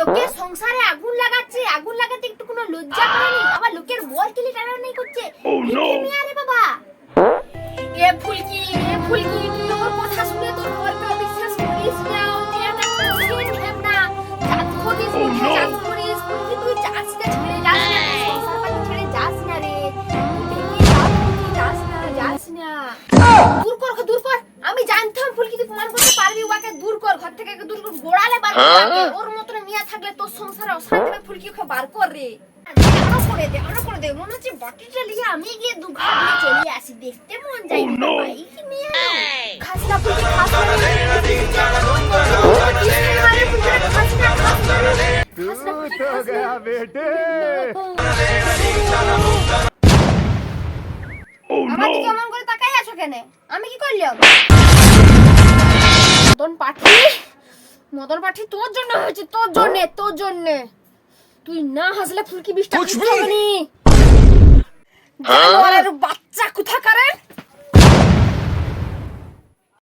লোকের সংসারে আগুন লাগাচ্ছে, আগুন লাগাতে একটু কোনো লজ্জা করেনি? আবার লোকের বল তুলি টানাটানি করছে। আরে বাবা, এ ফুলকি তুই ওর কথা শুনে তোর বলকে অবিশ্বাস করিস না। তুই একটা কোশ্চেন দেব না, জাত করিস জাত করিস। ফুলকি তুই যাস না, ছেড়ে যাস না, সংসার পাতি ছেড়ে যাস না রে। তুই যাস না। দূর কর। আমি জানতাম ফুলকি তুই প্রমাণ করতে পারবি। ওকে দূর কর, ঘর থেকে দূর কর, গোড়ালে বার কর। ওর মতন মিয়া থাকলে তোর সংসারে অশান্তি হবে। ফুলকি ওকে বার কর রে। অন করে দে। মনে হচ্ছে বাটিটা নিয়ে আমি গিয়ে দুঘা দিয়ে চলে আসি, দেখতে মন যায় না ভাই। কি মিয়া খাসনা ফুলকি খাসনা गया बेटे। আমাকে কেমন করে তাকাই আছো কেন? আমি কি করলাম? মদন পাঠি তোর জন্য হয়েছে, তোর জন্য। তুই না হাসলে ফুলকি বিষ্টা হবে নি। জানোয়ারের বাচ্চা কোথাকারে।